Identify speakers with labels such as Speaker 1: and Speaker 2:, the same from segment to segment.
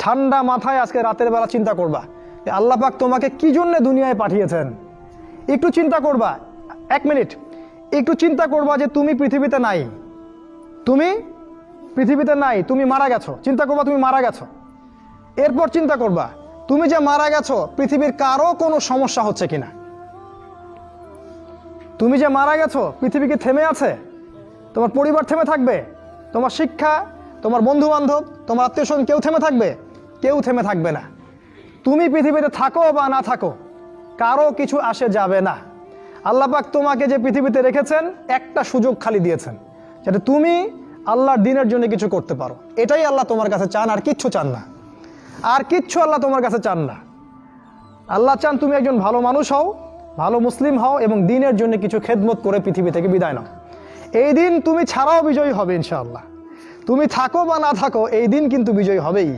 Speaker 1: ঠান্ডা মাথায় আজকে রাতের বেলা চিন্তা করবা যে আল্লাহ পাক তোমাকে কি জন্য দুনিয়ায় পাঠিয়েছেন। একটু চিন্তা করবা, 1 মিনিট একটু চিন্তা করবা যে তুমি পৃথিবীতে নাই, তুমি পৃথিবীতে নাই, তুমি মারা গেছো। চিন্তা করবা তুমি মারা গেছো। এরপর চিন্তা করবা তুমি যে মারা গেছো পৃথিবীর কারো কোনো সমস্যা হচ্ছে কিনা। তুমি যে মারা গেছো পৃথিবী কি থেমে আছে? তোমার পরিবার থেমে থাকবে? তোমার শিক্ষা, তোমার বন্ধু বান্ধব, তোমার আত্মীয় স্বজন কেউ থেমে থাকবে? কেউ থেমে থাকবে না। তুমি পৃথিবীতে থাকো বা না থাকো কারো কিছু আসে যাবে না। আল্লাহ পাক তোমাকে যে পৃথিবীতে রেখেছেন একটা সুযোগ খালি দিয়েছেন, যাতে তুমি আল্লাহর দ্বীনের জন্য কিছু করতে পারো। এটাই আল্লাহ তোমার কাছে চান, আর কিচ্ছু চান না। আর কিচ্ছু আল্লাহ তোমার কাছে চান না। আল্লাহ চান তুমি একজন ভালো মানুষ হও, ভালো মুসলিম হও এবং দ্বীনের জন্য কিছু খেদমত করে পৃথিবী থেকে বিদায় নাও। এই দিন তুমি ছাড়াও বিজয়ী হবে ইনশাআল্লাহ। তুমি থাকো বা না থাকো এই দিন কিন্তু বিজয়ী হবেই।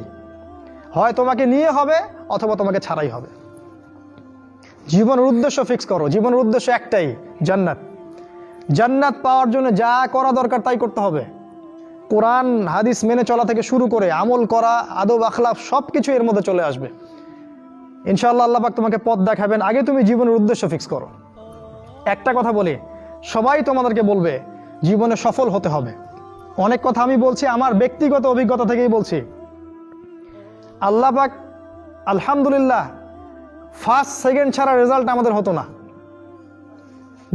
Speaker 1: হয় তোমাকে নিয়ে হবে অথবা তোমাকে ছাড়াই হবে। জীবনের উদ্দেশ্য ফিক্স করো। জীবনের উদ্দেশ্য একটাই, জান্নাত। জান্নাত পাওয়ার জন্য যা করা দরকার তাই করতে হবে। কোরআন হাদিস মেনে চলা থেকে শুরু করে আমল করা, আদব আখলাক সব কিছু এর মধ্যে চলে আসবে ইনশাআল্লাহ। আল্লাহ পাক তোমাকে পথ দেখাবেন। আগে তুমি জীবনের উদ্দেশ্য ফিক্স করো। একটা কথা বলি, সবাই তোমাদেরকে বলবে জীবনে সফল হতে হবে। অনেক কথা আমি বলছি আমার ব্যক্তিগত অভিজ্ঞতা থেকেই বলছি। আল্লাহ পাক আলহামদুলিল্লাহ ফার্স্ট সেকেন্ড ছাড়া রেজাল্ট আমাদের হতো না।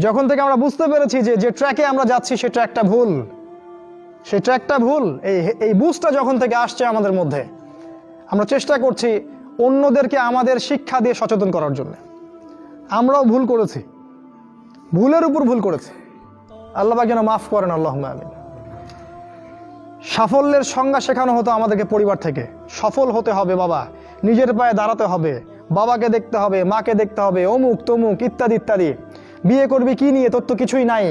Speaker 1: যখন থেকে আমরা বুঝতে পেরেছি যে ট্র্যাকে আমরা যাচ্ছি সে ট্র্যাকটা ভুল, সে ট্র্যাকটা ভুল, এই বুঝটা যখন থেকে আসছে আমাদের মধ্যে, আমরা চেষ্টা করছি অন্যদেরকে আমাদের শিক্ষা দিয়ে সচেতন করার জন্য। আমরাও ভুল করেছি, ভুলের উপর ভুল করেছি। আল্লাহ পাক যেন মাফ করেন, আল্লাহুম্মা আমিন। সাফল্যের সংজ্ঞা শেখানো হতো আমাদেরকে পরিবার থেকে। সফল হতে হবে বাবা, নিজের পায়ে দাঁড়াতে হবে, বাবাকে দেখতে হবে, মাকে দেখতে হবে, অমুক তমুক ইত্যাদি ইত্যাদি। বিয়ে করবি কি নিয়ে, তোর তো কিছুই নাই,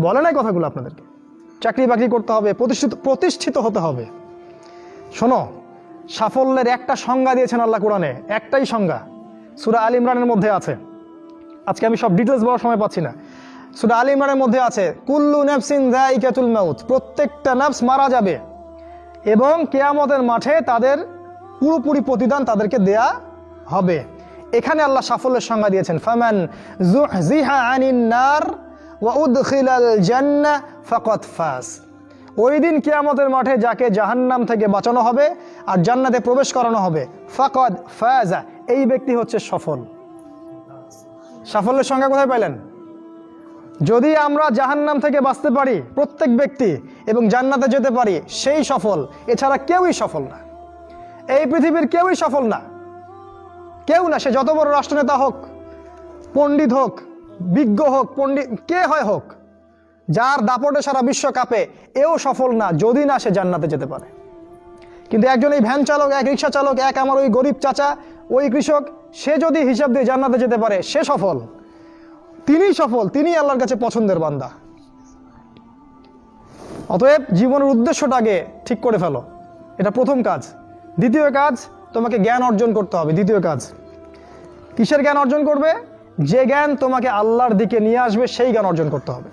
Speaker 1: বলে নাই কথাগুলো আপনাদেরকে। চাকরি বাকরি করতে হবে, প্রতিষ্ঠিত হতে হবে। শোনো, সাফল্যের একটা সংজ্ঞা দিয়েছেন আল্লাহ কোরআনে, একটাই সংজ্ঞা, সূরা আল ইমরানের মধ্যে আছে। আজকে আমি সব ডিটেলস বলার সময় পাচ্ছি না। সূরা আল ইমরানের মধ্যে আছে, কুল্লু নাফসিন যায়িকাতুল মাউত, প্রত্যেকটা নফস মারা যাবে এবং কিয়ামতের মাঠে তাদের পুরোপুরি প্রতিদান তাদেরকে দেয়া হবে। এখানে আল্লাহ সাফল্যের সংজ্ঞা দিয়েছেন, ফামান যুহজিহা আনিন নার ওয়া উদখিলাল জান্নাহ ফাকাদ ফাজ। ওই দিন কিয়ামতের মাঠে যাকে জাহান্নাম থেকে বাঁচানো হবে আর জান্নাতে প্রবেশ করানো হবে, ফাকাদ ফাজা, এই ব্যক্তি হচ্ছে সফল। সাফল্যের সংজ্ঞা কোথায় পাইলেন? যদি আমরা জাহান্নাম থেকে বাঁচতে পারি প্রত্যেক ব্যক্তি এবং জান্নাতে যেতে পারি, সেই সফল। এছাড়া কেউই সফল না, এই পৃথিবীর কেউই সফল না, কেউ না। সে যত বড় রাষ্ট্রনেতা হোক, পণ্ডিত হোক, বিজ্ঞ হোক, পণ্ডিত কে হয় হোক, যার দাপটে সারা বিশ্ব কাঁপে, এও সফল না যদি না সে জান্নাতে যেতে পারে। কিন্তু একজন এই ভ্যান চালক, এক রিক্সা চালক, এক আমার ওই গরিব চাচা, ওই কৃষক, সে যদি হিসাব দিয়ে জান্নাতে যেতে পারে, সে সফল। তিনিই সফল, তিনিই আল্লাহর কাছে পছন্দের বান্দা। অতএব জীবনের উদ্দেশ্যটাকে ঠিক করে ফেলো, এটা প্রথম কাজ। দ্বিতীয় কাজ, তোমাকে জ্ঞান অর্জন করতে হবে। দ্বিতীয় কাজ, কিসের জ্ঞান অর্জন করবে? যে জ্ঞান তোমাকে আল্লাহর দিকে নিয়ে আসবে সেই জ্ঞান অর্জন করতে হবে।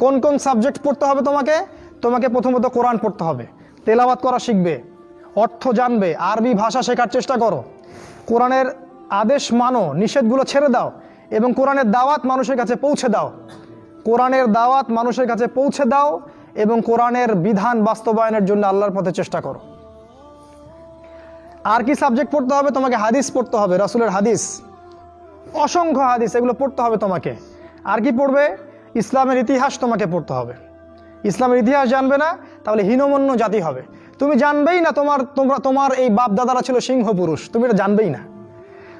Speaker 1: কোন কোন সাবজেক্ট পড়তে হবে তোমাকে? তোমাকে প্রথমত কোরআন পড়তে হবে, তেলাওয়াত করা শিখবে, অর্থ জানবে, আরবি ভাষা শেখার চেষ্টা করো, কোরআনের আদেশ মানো, নিষেধগুলো ছেড়ে দাও এবং কোরআনের দাওয়াত মানুষের কাছে পৌঁছে দাও। কোরআনের দাওয়াত মানুষের কাছে পৌঁছে দাও এবং কোরআনের বিধান বাস্তবায়নের জন্য আল্লাহর পথে চেষ্টা করো। আর কি সাবজেক্ট পড়তে হবে? তোমাকে হাদিস পড়তে হবে, রাসূলের হাদিস, অসংখ্য হাদিস, এগুলো পড়তে হবে তোমাকে। আর কি পড়বে? ইসলামের ইতিহাস তোমাকে পড়তে হবে। ইসলামের ইতিহাস জানবে না তাহলে হীনমন্য জাতি হবে। তুমি জানবেই না তোমার এই বাপ দাদারা ছিল সিংহ পুরুষ, তুমি এটা জানবেই না।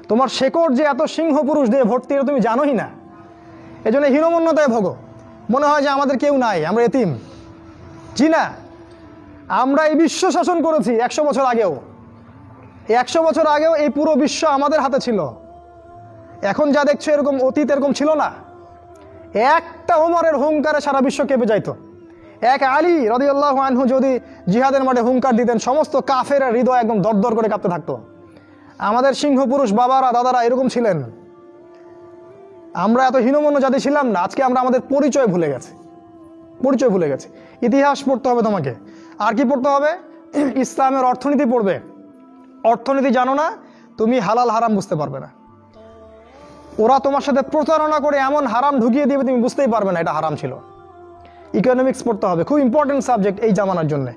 Speaker 1: তোমার শেকড় যে এত সিংহ পুরুষ দিয়ে ভর্তি, এটা তুমি জানোই না। এজন্য হীনমন্যতায় ভোগো, মনে হয় যে আমাদের কেউ নাই, আমরা এতিম। জি না, আমরা এই বিশ্ব শাসন করেছি 100 বছর আগেও। 100 বছর আগেও এই পুরো বিশ্ব আমাদের হাতে ছিল। এখন যা দেখছো এরকম অতীত এরকম ছিল না। একটা ওমরের হুঙ্কারে সারা বিশ্ব কেঁপে যাইতো। এক আলী রাদিয়াল্লাহু আনহু যদি জিহাদের মাঠে হুঙ্কার দিতেন, সমস্ত কাফের হৃদয় একদম দরদর করে কাঁপতে থাকতো। আমাদের সিংহ পুরুষ বাবারা দাদারা এরকম ছিলেন। আমরা এত হীনমন্য জাতি ছিলাম না। আজকে আমরা আমাদের পরিচয় ভুলে গেছি, পরিচয় ভুলে গেছি। ইতিহাস পড়তে হবে তোমাকে। আর কি পড়তে হবে? ইসলামের অর্থনীতি পড়বে, অর্থনীতি জানো না, তুমি হালাল হারাম বুঝতে পারবে না। ওরা তোমার সাথে প্রতারণা করে এমন হারাম ঢুকিয়ে দিবে তুমি বুঝতেই পারবে না এটা হারাম ছিল। ইকোনমিক্স পড়তে হবে, খুব ইম্পর্টেন্ট সাবজেক্ট এই জামানার জন্য।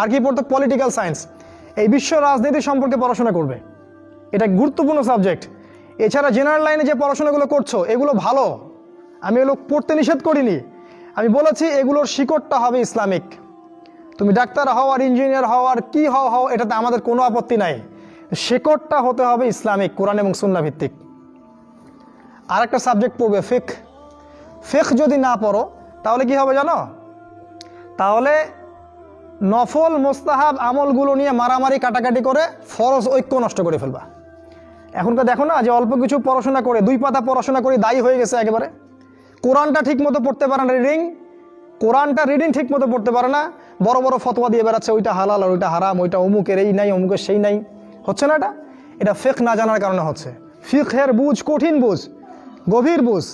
Speaker 1: আর কি পড়তে? পলিটিক্যাল সায়েন্স, এই বিশ্ব রাজনীতি সম্পর্কে পড়াশোনা করবে, এটা গুরুত্বপূর্ণ সাবজেক্ট। এছাড়া জেনারেল লাইনে যে পড়াশোনাগুলো করছো এগুলো ভালো, আমি এগুলো পড়তে নিষেধ করিনি। আমি বলেছি এগুলোর শিকড়টা হবে ইসলামিক। তুমি ডাক্তার হও আর ইঞ্জিনিয়ার হও আর কি হও এটাতে আমাদের কোনো আপত্তি নাই, শিকড়টা হতে হবে ইসলামিক, কোরআন এবং সুন্নাহ ভিত্তিক। আর একটা সাবজেক্ট পড়বে ফিকহ। ফিকহ যদি না পড়ো তাহলে কি হবে জানো? তাহলে নফল মোস্তাহাব আমলগুলো নিয়ে মারামারি কাটাকাটি করে ফরজ ঐক্য নষ্ট করে ফেলবা। এখনকার দেখো না যে অল্প কিছু পড়াশোনা করে 2 পাতা পড়াশোনা করে দায়ী হয়ে গেছে একেবারে। কোরআনটা ঠিক মতো পড়তে পারে না, কোরআনটা রিডিং ঠিক মতো পড়তে পারে না, বড় বড় ফতোয়া দিয়ে বেড়াচ্ছে ওইটা হালাল আর ওইটা হারাম, ওইটা অমুকের এই নাই অমুকের সেই নাই। হচ্ছে না এটা ফিকহ না জানার কারণে হচ্ছে। ফিকহের বুঝ কঠিন বুঝ, গভীর বুঝ।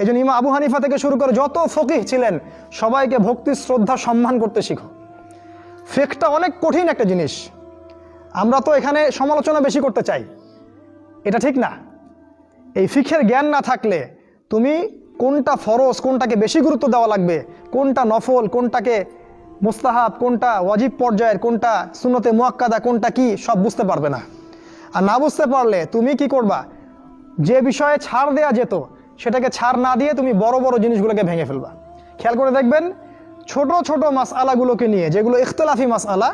Speaker 1: এই জন্য ইমাম আবু হানিফা থেকে শুরু করে যত ফকিহ ছিলেন সবাইকে ভক্তি শ্রদ্ধা সম্মান করতে শিখো। ফিকহটা অনেক কঠিন একটা জিনিস, আমরা তো এখানে সমালোচনা বেশি করতে চাই, এটা ঠিক না। এই ফিকহের জ্ঞান না থাকলে তুমি কোনটা ফরজ, কোনটাকে বেশি গুরুত্ব দেওয়া লাগবে, কোনটা নফল, কোনটাকে মুস্তাহাব, কোনটা ওয়াজিব পর্যায়ের, কোনটা সুন্নতে মুআক্কাদা, কোনটা কি সব বুঝতে পারবে না। আর না বুঝতে পারলে তুমি কি করবা? যে বিষয়ে ছাড় দেয়া যেত সেটাকে ছাড় না দিয়ে তুমি বড় বড় জিনিসগুলোকে ভেঙে ফেলবা। খেয়াল করে দেখবেন ছোট ছোট মাসআলাগুলোকে নিয়ে, যেগুলো ইখতিলাফি মাসআলা,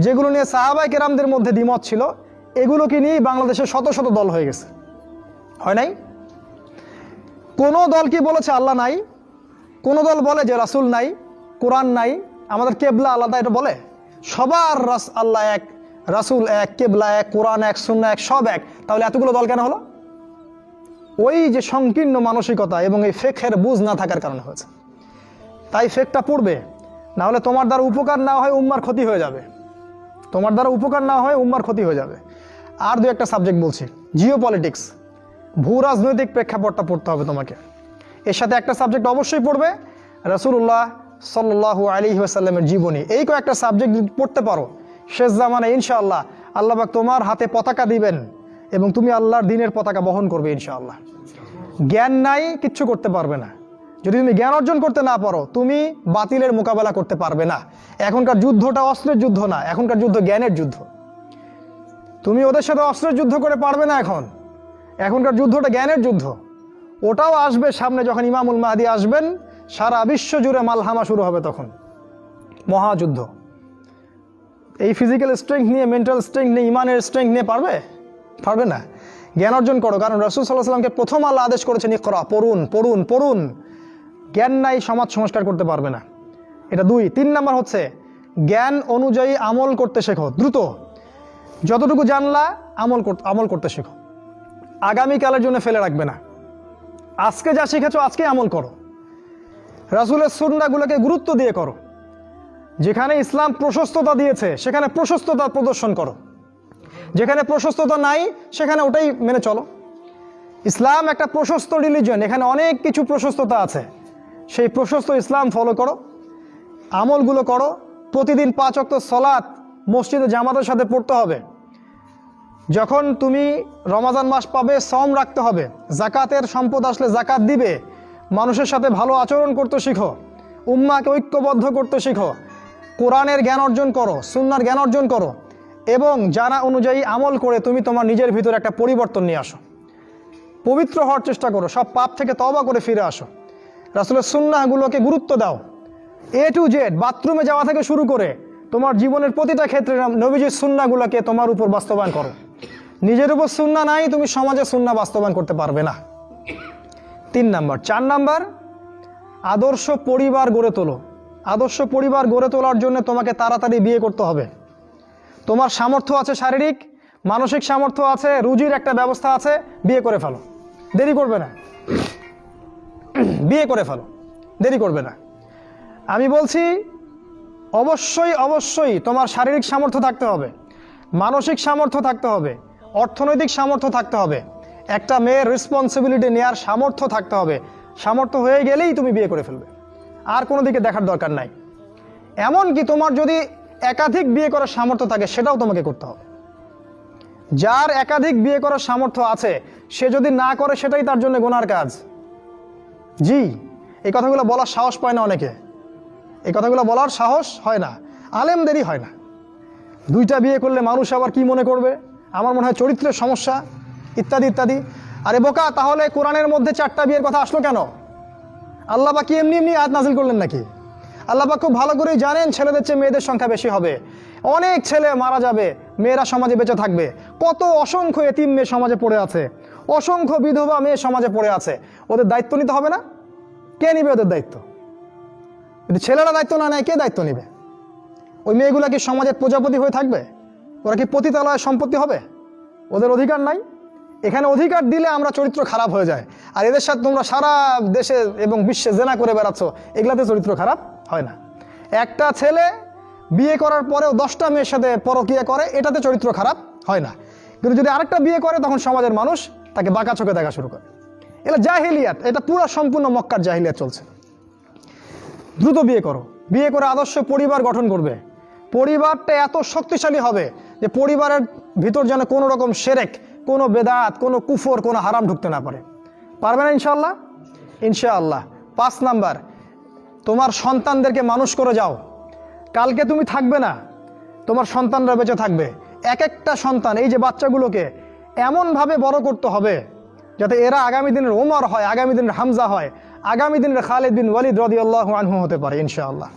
Speaker 1: যেগুলো নিয়ে সাহাবায়ে কেরামদের মধ্যে দ্বিমত ছিল, এগুলোকে নিয়ে বাংলাদেশে শত শত দল হয়ে গেছে, হয় নাই? কোন দল কি বলেছে আল্লাহ নাই? কোন দল বলে যে রাসূল নাই, কোরআন নাই, আমাদের কেবলা আলাদা, এটা বলে? সবার আল্লাহ এক, রাসূল এক, কেবলা এক, কোরআন এক, সুন্নাহ এক, সব এক। তাহলে এতগুলো দল কেন হলো? ওই যে সংকীর্ণ মানসিকতা এবং এই ফিকহের বুঝ না থাকার কারণে হয়েছে। তাই ফিকহটা পড়বে, না হলে তোমার দ্বারা উপকার না হয় উম্মার ক্ষতি হয়ে যাবে, তোমার দ্বারা উপকার না হয় উম্মার ক্ষতি হয়ে যাবে। আর 2-1টা সাবজেক্ট বলছি, জিও পলিটিক্স, ভূ রাজনৈতিক প্রেক্ষাপটটা পড়তে হবে তোমাকে। এর সাথে একটা সাবজেক্ট অবশ্যই পড়বে রাসূলুল্লাহ সাল্লাল্লাহু আলাইহি ওয়াসাল্লামের জীবনী। এই কয়েকটা সাবজেক্ট পড়তে পারো, শেষ জামানায় ইনশাআল্লাহ আল্লাহ পাক তোমার হাতে পতাকা দিবেন এবং তুমি আল্লাহর দ্বীনের পতাকা বহন করবে ইনশাআল্লাহ। জ্ঞান নাই, কিচ্ছু করতে পারবে না। যদি তুমি জ্ঞান অর্জন করতে না পারো তুমি বাতিলের মোকাবেলা করতে পারবে না। এখনকার যুদ্ধটা অস্ত্রের যুদ্ধ না, এখনকার যুদ্ধ জ্ঞানের যুদ্ধ। তুমি ওদের সাথে অস্ত্রের যুদ্ধ করে পারবে না, এখনকার যুদ্ধটা জ্ঞানের যুদ্ধ। ওটাও আসবে সামনে, যখন ইমামুল মাহদী আসবেন সারা বিশ্ব জুড়ে মালহামা শুরু হবে, তখন মহাযুদ্ধ। এই ফিজিক্যাল স্ট্রেংথ নিয়ে, মেন্টাল স্ট্রেংথ নিয়ে, ইমানের স্ট্রেংথ নিয়ে পারবে না। জ্ঞান অর্জন করো, কারণ রাসূল সাল্লাল্লাহু আলাইহি ওয়াসাল্লামকে প্রথম আল্লাহ আদেশ করেছেন ইকরা, পড়ুন পড়ুন পড়ুন। জ্ঞান নাই, সমাজ সংস্কার করতে পারবে না। এটা 2। 3 নাম্বার হচ্ছে জ্ঞান অনুযায়ী আমল করতে শেখো দ্রুত। যতটুকু জানলা আমল করতে শেখো, আগামীকালের জন্য ফেলে রাখবে না। আজকে যা শিখেছো আজকে আমল করো, রাসূলের সুন্নাহগুলোকে গুরুত্ব দিয়ে করো। যেখানে ইসলাম প্রশস্ততা দিয়েছে সেখানে প্রশস্ততা প্রদর্শন করো, যেখানে প্রশস্ততা নাই সেখানে ওটাই মেনে চলো। ইসলাম একটা প্রশস্ত রিলিজন, এখানে অনেক কিছু প্রশস্ততা আছে, সেই প্রশস্ত ইসলাম ফলো করো, আমলগুলো করো। প্রতিদিন 5 ওয়াক্ত সালাত মসজিদে জামাতের সাথে পড়তে হবে। যখন তুমি রমাজান মাস পাবে সওম রাখতে হবে, জাকাতের সম্পদ আসলে জাকাত দিবে, মানুষের সাথে ভালো আচরণ করতে শিখো, উম্মাহকে ঐক্যবদ্ধ করতে শিখো, কোরআনের জ্ঞান অর্জন করো, সুন্নাহর জ্ঞান অর্জন করো এবং জানা অনুযায়ী আমল করে তুমি তোমার নিজের ভিতরে একটা পরিবর্তন নিয়ে আসো। পবিত্র হওয়ার চেষ্টা করো, সব পাপ থেকে তওবা করে ফিরে আসো। রাসূলের সুন্নাহগুলোকে গুরুত্ব দাও। A to Z, বাথরুমে যাওয়া থেকে শুরু করে তোমার জীবনের প্রতিটা ক্ষেত্রে নবীজির সুন্নাহগুলোকে তোমার উপর বাস্তবায়ন করো। নিজের উপর সুন্নাহ নাই, তুমি সমাজে সুন্নাহ বাস্তবায়ন করতে পারবে না। 3 নাম্বার। 4 নাম্বার, আদর্শ পরিবার গড়ে তোলো। আদর্শ পরিবার গড়ে তোলার জন্য তোমাকে তাড়াতাড়ি বিয়ে করতে হবে। তোমার সামর্থ্য আছে, শারীরিক মানসিক সামর্থ্য আছে, রুজির একটা ব্যবস্থা আছে, বিয়ে করে ফেলো, দেরি করবে না। বিয়ে করে ফেলো, দেরি করবে না। আমি বলছি অবশ্যই অবশ্যই তোমার শারীরিক সামর্থ্য থাকতে হবে, মানসিক সামর্থ্য থাকতে হবে, অর্থনৈতিক সামর্থ্য থাকতে হবে, একটা মেয়ের রেসপন্সিবিলিটি নেওয়ার সামর্থ্য থাকতে হবে। সামর্থ্য হয়ে গেলেই তুমি বিয়ে করে ফেলবে, আর কোনো দিকে দেখার দরকার নাই। এমনকি তোমার যদি একাধিক বিয়ে করার সামর্থ্য থাকে সেটাও তোমাকে করতে হবে। যার একাধিক বিয়ে করার সামর্থ্য আছে সে যদি না করে সেটাই তার জন্য গুনার কাজ। জি, এই কথাগুলো বলার সাহস পায় না অনেকে, এই কথাগুলো বলার সাহস হয় না, আলেমদেরই হয় না। দুইটা বিয়ে করলে মানুষ আবার কি মনে করবে, আমার মনে হয় চরিত্রের সমস্যা ইত্যাদি ইত্যাদি। আরে বোকা, তাহলে কোরআনের মধ্যে 4টা বিয়ের কথা আসলো কেন? আল্লাহ পাক কি এমনি এমনি আয়াত নাজিল করলেন নাকি? আল্লাহ পাক খুব ভালো করেই জানেন ছেলেদের চেয়ে মেয়েদের সংখ্যা বেশি হবে, অনেক ছেলে মারা যাবে, মেয়েরা সমাজে বেঁচে থাকবে। কত অসংখ্য এতিম মেয়ে সমাজে পড়ে আছে, অসংখ্য বিধবা মেয়ে সমাজে পড়ে আছে। ওদের দায়িত্ব নিতে হবে না? কে নিবে ওদের দায়িত্ব? যদি ছেলেরা দায়িত্ব না নেয় কে দায়িত্ব নিবে? ওই মেয়েগুলা কি সমাজের প্রজাপতি হয়ে থাকবে? ওরা কি পতিতালয়ের সম্পত্তি হবে? ওদের অধিকার নাই? এখানে অধিকার দিলে আমরা চরিত্র খারাপ হয়ে যায়। আর এদের সাথে তোমরা সারা দেশে এবং বিশ্বে জেনা করে বেড়াচ্ছ, এগুলাতে চরিত্র খারাপ হয় না। একটা ছেলে বিয়ে করার পরেও 10টা মেয়ের সাথে পরকীয়া করে, এটাতে চরিত্র খারাপ হয় না। কিন্তু যদি আরেকটা বিয়ে করে তখন সমাজের মানুষ তাকে বাঁকা চোখে দেখা শুরু করে। এটা জাহিলিয়াত, এটা পুরো সম্পূর্ণ মক্কার জাহিলিয়াত চলছে। দ্রুত বিয়ে করো, বিয়ে করে আদর্শ পরিবার গঠন করবে। পরিবারটা এত শক্তিশালী হবে যে পরিবারের ভিতর যেন কোনো রকম শিরক, কোনো বেদাত, কোনো কুফর, কোনো হারাম ঢুকতে না পারে। পারবে না ইনশাআল্লাহ? ইনশাআল্লাহ। 5 নাম্বার, তোমার সন্তানদেরকে মানুষ করে যাও। কালকে তুমি থাকবে না, তোমার সন্তানরা বেঁচে থাকবে। এক একটা সন্তান, এই যে বাচ্চাগুলোকে এমনভাবে বড় করতে হবে যাতে এরা আগামী দিনের ওমর হয়, আগামী দিনের হামজা হয়, আগামী দিনের খালিদ বিন ওয়ালিদ রাদিয়াল্লাহু আনহু হতে পারে ইনশাআল্লাহ।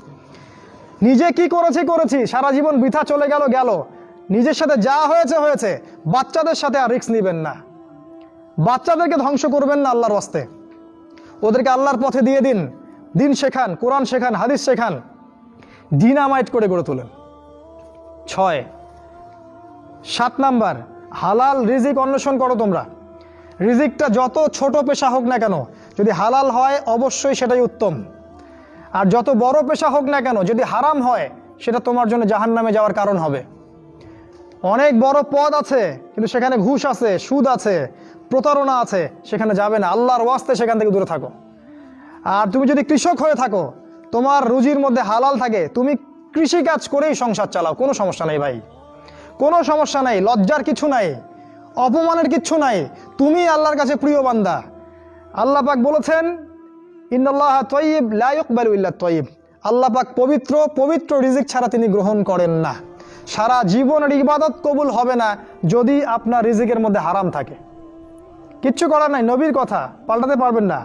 Speaker 1: নিজে কি করেছি, সারা জীবন বৃথা চলে গেল। নিজের সাথে যা হয়েছে হয়েছে, বাচ্চাদের সাথে আর রিস্ক নেবেন না। বাচ্চাদেরকে ধ্বংস করবেন না আল্লাহর ওয়াস্তে। ওদেরকে আল্লাহর পথে দিয়ে দিন, দিন শেখান, কোরআন শেখান, হাদিস শেখান, ডিনামাইট করে গড়ে তোলেন। 7 নাম্বার, হালাল রিজিক অন্বেষণ করো তোমরা। রিজিকটা যত ছোট পেশা হোক না কেন, যদি হালাল হয় অবশ্যই সেটাই উত্তম। আর যত বড় পেশা হোক না কেন, যদি হারাম হয় সেটা তোমার জন্য জাহান্নামে যাওয়ার কারণ হবে। অনেক বড় পদ আছে কিন্তু সেখানে ঘুষ আছে, সুদ আছে, প্রতারণা আছে, সেখানে যাবে না। আল্লাহর ওয়াস্তে সেখান থেকে দূরে থাকো। আর তুমি যদি কৃষক হয়ে থাকো, তোমার রুজির মধ্যে হালাল থাকে, তুমি কৃষিকাজ করেই সংসার চালাও, কোনো সমস্যা নেই ভাই, কোনো সমস্যা নাই। লজ্জার কিছু নাই, অপমানের কিচ্ছু নাই। তুমি আল্লাহর কাছে প্রিয় বান্দা। আল্লাহ পাক বলেছেন, ইন্নাল্লাহা তাইয়্যিব লা ইকবালু ইল্লা তাইয়্যিব। আল্লাহ পাক পবিত্র, পবিত্র রিজিক ছাড়া তিনি গ্রহণ করেন না। সারা জীবনের ইবাদত কবুল হবে না যদি আপনার রিজিকের মধ্যে হারাম থাকে। কিচ্ছু করার নাই, নবীর কথা পাল্টাতে পারবেন না।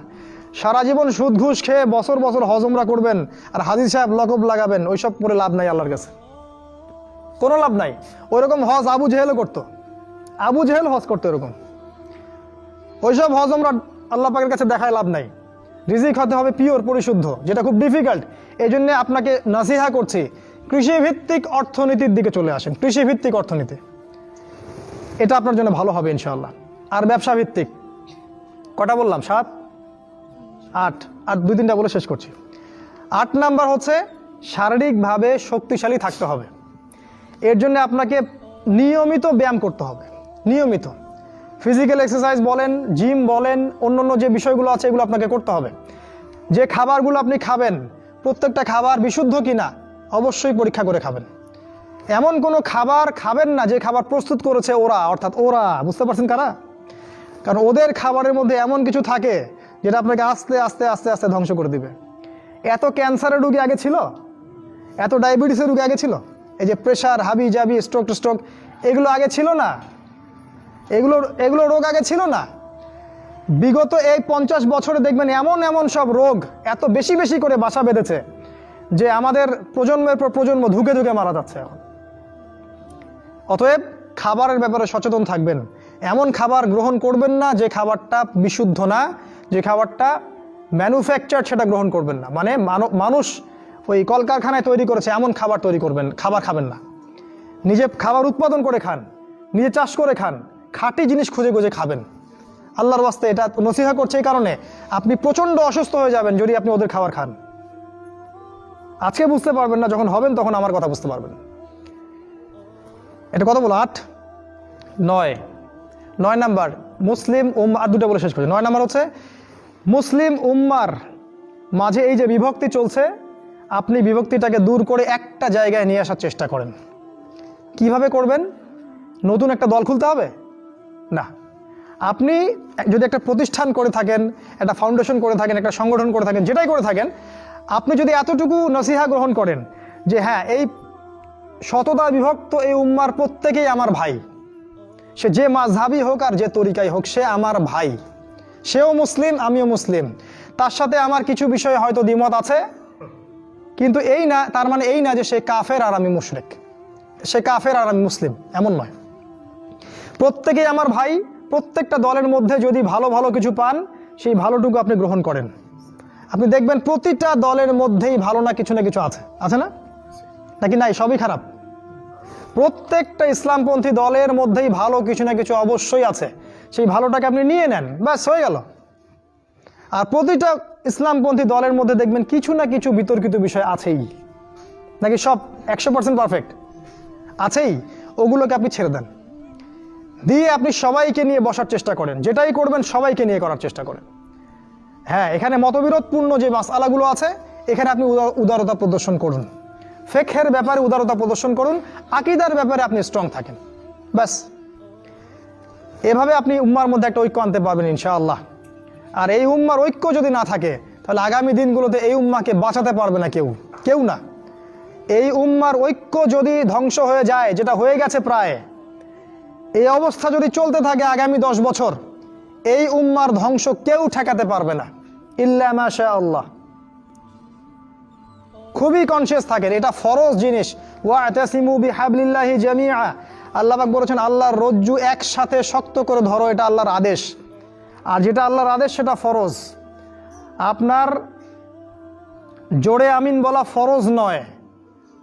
Speaker 1: সারা জীবন সুদ ঘুষ খেয়ে বছর বছর হজ উমরা করবেন আর হাদিস সাহেব লকব লাগাবেন, ওইসব করে লাভ নাই আল্লাহর কাছে, কোনো লাভ নাই। ওইরকম হজ আবু জেহেলও করতো, আবু জেহেল হজ করতো এরকম। ওইসব হজ উমরা আল্লাহ পাকের কাছে দেখায় লাভ নাই। রিজিক হতে হবে পিওর, পরিশুদ্ধ, যেটা খুব ডিফিকাল্ট। এই জন্যে আপনাকে নাসিহা করছি, কৃষিভিত্তিক অর্থনীতির দিকে চলে আসেন। কৃষিভিত্তিক অর্থনীতি, এটা আপনার জন্য ভালো হবে ইনশাআল্লাহ। আর ব্যবসা ভিত্তিক, কটা বললাম? 7, 8 আর 2-3টা বলে শেষ করছি। 8 নাম্বার হচ্ছে শারীরিকভাবে শক্তিশালী থাকতে হবে। এর জন্য আপনাকে নিয়মিত ব্যায়াম করতে হবে, নিয়মিত ফিজিক্যাল এক্সারসাইজ বলেন, জিম বলেন, অন্য যে বিষয়গুলো আছে এগুলো আপনাকে করতে হবে। যে খাবারগুলো আপনি খাবেন, প্রত্যেকটা খাবার বিশুদ্ধ কিনা অবশ্যই পরীক্ষা করে খাবেন। এমন কোনো খাবার খাবেন না যে খাবার প্রস্তুত করেছে ওরা, অর্থাৎ ওরা, বুঝতে পারছেন কারা? কারণ ওদের খাবারের মধ্যে এমন কিছু থাকে যেটা আপনাকে আস্তে আস্তে আস্তে আস্তে ধ্বংস করে দিবে। এত ক্যান্সারের রোগী আগে ছিল, এত ডায়াবেটিসের রোগী আগে ছিল, এই যে প্রেশার, হাবি জাবি, স্ট্রোক এগুলো আগে ছিল না, এগুলো রোগ আগে ছিল না। বিগত এই 50 বছরে দেখবেন এমন এমন সব রোগ এত বেশি বেশি করে বাসা বেঁধেছে যে আমাদের প্রজন্মের পর প্রজন্ম ধুকে ধুকে মারা যাচ্ছে এখন। অতএব খাবারের ব্যাপারে সচেতন থাকবেন। এমন খাবার গ্রহণ করবেন না যে খাবারটা বিশুদ্ধ না, যে খাবারটা ম্যানুফ্যাকচার, সেটা গ্রহণ করবেন না। মানে মানুষ ওই কলকারখানায় তৈরি করেছে এমন খাবার খাবার খাবেন না। নিজে খাবার উৎপাদন করে খান, নিজে চাষ করে খান, খাঁটি জিনিস খুঁজে খুঁজে খাবেন। আল্লাহর ওয়াস্তে এটা নসিহা করছে এই কারণে, আপনি প্রচণ্ড অসুস্থ হয়ে যাবেন যদি আপনি ওদের খাবার খান। আজকে বুঝতে পারবেন না, যখন হবেন তখন আমার কথা বুঝতে পারবেন। এটা কত বলো? 8, 9 নাম্বার মুসলিম উম্মাহ, আর 2টা বলে শেষ করছি। 9 নাম্বার হচ্ছে মুসলিম উম্মার মাঝে এই যে বিভক্তি চলছে, আপনি বিভক্তিটাকে দূর করে একটা জায়গায় নিয়ে আসার চেষ্টা করেন। কিভাবে করবেন? নতুন একটা দল খুলতে হবে না। আপনি যদি একটা প্রতিষ্ঠান করে থাকেন, একটা ফাউন্ডেশন করে থাকেন, একটা সংগঠন করে থাকেন, যেটাই করে থাকেন, আপনি যদি এতটুকু নসিহা গ্রহণ করেন যে হ্যাঁ, এই শততা বিভক্ত এই উম্মার প্রত্যেকেই আমার ভাই, সে যে মাযহাবই হোক আর যে তরিকাই হোক, সে আমার ভাই, সেও মুসলিম, আমিও মুসলিম, তার সাথে আমার কিছু বিষয়ে হয়তো দ্বিমত আছে, কিন্তু এই না, তার মানে এই না যে সে কাফের আর আমি মুশরিক, সে কাফের আর আমি মুসলিম, এমন নয়। প্রত্যেকেই আমার ভাই। প্রত্যেকটা দলের মধ্যে যদি ভালো ভালো কিছু পান, সেই ভালোটুকু আপনি গ্রহণ করেন। আপনি দেখবেন প্রতিটা দলের মধ্যেই ভালো না কিছু আছে, আছে না? নাকি নাই, সবই খারাপ? প্রত্যেকটা ইসলামপন্থী দলের মধ্যেই ভালো কিছু না কিছু অবশ্যই আছে। সেই ভালোটাকে আপনি নিয়ে নেন, ব্যাস হয়ে গেল। আর প্রতিটা ইসলামপন্থী দলের মধ্যে দেখবেন কিছু না কিছু বিতর্কিত বিষয় আছেই। নাকি সব 100% পারফেক্ট? আছেই। ওগুলোকে আপনি ছেড়ে দেন, দিয়ে আপনি সবাইকে নিয়ে বসার চেষ্টা করেন। যেটাই করবেন সবাইকে নিয়ে করার চেষ্টা করেন। হ্যাঁ, এখানে মতবিরোধপূর্ণ যে মাসআলাগুলো আছে, এখানে আপনি উদারতা প্রদর্শন করুন। ফিকহের ব্যাপারে উদারতা প্রদর্শন করুন, আকীদার ব্যাপারে আপনি স্ট্রং থাকেন, ব্যাস। এভাবে আপনি উম্মার মধ্যে একটা ঐক্য আনতে পারবেন ইনশাআল্লাহ। আর এই উম্মার ঐক্য যদি না থাকে, তাহলে আগামী দিনগুলোতে এই উম্মাকে বাঁচাতে পারবে না কেউ না। এই উম্মার ঐক্য যদি ধ্বংস হয়ে যায়, যেটা হয়ে গেছে প্রায়, এই অবস্থা যদি চলতে থাকে আগামী 10 বছর, এই উম্মার ধ্বংস কেউ ঠেকাতে পারবে না, ইল্লা মাশা আল্লাহ। খুবই কনসিয়াস থাকেন, এটা ফরজ জিনিস। ওয়াতাসিমু বিহাবলিল্লাহি জামিআ, আল্লাহ পাক বলেছেন আল্লাহর রজ্জু একসাথে শক্ত করে ধরো, এটা আল্লাহর আদেশ। আর যেটা আল্লাহর আদেশ সেটা ফরজ। আপনার জোরে আমিন বলা ফরজ নয়,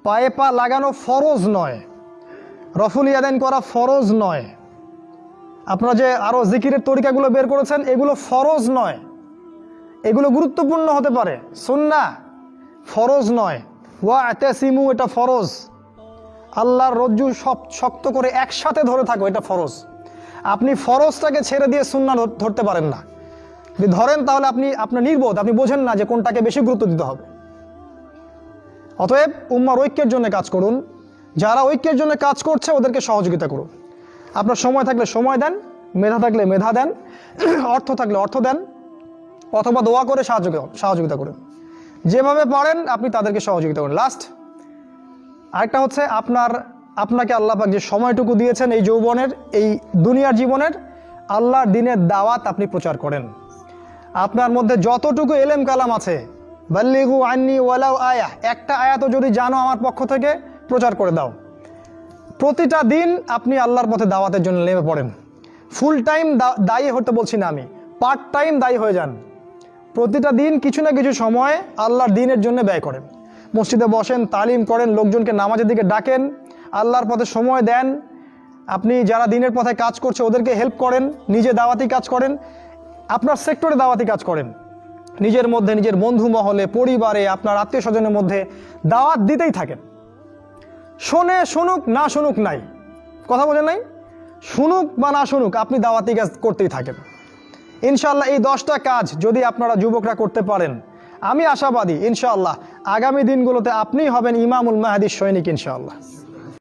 Speaker 1: পায়ে পা লাগানো ফরজ নয়, রফুল ইয়াদাইন করা ফরজ নয়, আপনারা যে আরো জিকিরের তরিকাগুলো বের করেছেন এগুলো ফরজ নয়। এগুলো গুরুত্বপূর্ণ হতে পারে, সুন্নাহ, ফরজ নয়। ওয়াতাসিমু এটা ফরজ। আল্লাহর রজ্জু সব শক্ত করে একসাথে ধরে থাকো, এটা ফরজ। আপনি ফরজটাকে ছেড়ে দিয়ে সুন্নাহ ধরতে পারেন না। যদি ধরেন তাহলে আপনি আপনার নির্বোধ, আপনি বোঝেন না যে কোনটাকে বেশি গুরুত্ব দিতে হবে। অতএব উম্মার ঐক্যের জন্য কাজ করুন। যারা ঐক্যের জন্য কাজ করছে ওদেরকে সহযোগিতা করুন। আপনার সময় থাকলে সময় দেন, মেধা থাকলে মেধা দেন, অর্থ থাকলে অর্থ দেন, অথবা দোয়া করে সহযোগিতা করুন। যেভাবে পারেন আপনি তাদেরকে সহযোগিতা করুন। লাস্ট আরেকটা হচ্ছে, আপনাকে আল্লাহ পাক যে সময়টুকু দিয়েছেন এই যৌবনের, এই দুনিয়ার জীবনের, আল্লাহর দ্বীনের দাওয়াত আপনি প্রচার করেন। আপনার মধ্যে যতটুকু এলেম কালাম আছে, বাল্লিগু আন্নি ওয়ালাউ আয়া, একটা আয়াতও যদি জানো আমার পক্ষ থেকে, প্রচার করে দাও। প্রতিটা দিন আপনি আল্লাহর পথে দাওয়াতের জন্য নেমে পড়েন। ফুল টাইম দায়ী হতে বলছি না আমি, পার্ট টাইম দায়ী হয়ে যান। প্রতিটা দিন কিছু না কিছু সময় আল্লাহর দ্বীনের জন্য ব্যয় করেন। মসজিদে বসেন, তালিম করেন, লোকজনকে নামাজের দিকে ডাকেন, আল্লাহর পথে সময় দেন। আপনি যারা দ্বীনের পথে কাজ করছে ওদেরকে হেল্প করেন, নিজে দাওয়াতি কাজ করেন, আপনার সেক্টরে দাওয়াতি কাজ করেন। নিজের মধ্যে, নিজের বন্ধু মহলে, পরিবারে, আপনার আত্মীয় স্বজনের মধ্যে দাওয়াত দিতেই থাকেন। শোনে শুনুক, না শুনুক নাই, কথা বোঝেন নাই? শুনুক বা না শুনুক, আপনি দাওয়াতি কাজ করতেই থাকেন। ইনশাআল্লাহ এই 10টা কাজ যদি আপনারা যুবকরা করতে পারেন, আমি আশাবাদী ইনশাআল্লাহ আগামী দিনগুলোতে আপনিই হবেন ইমামুল মাহদীর সৈনিক ইনশাআল্লাহ।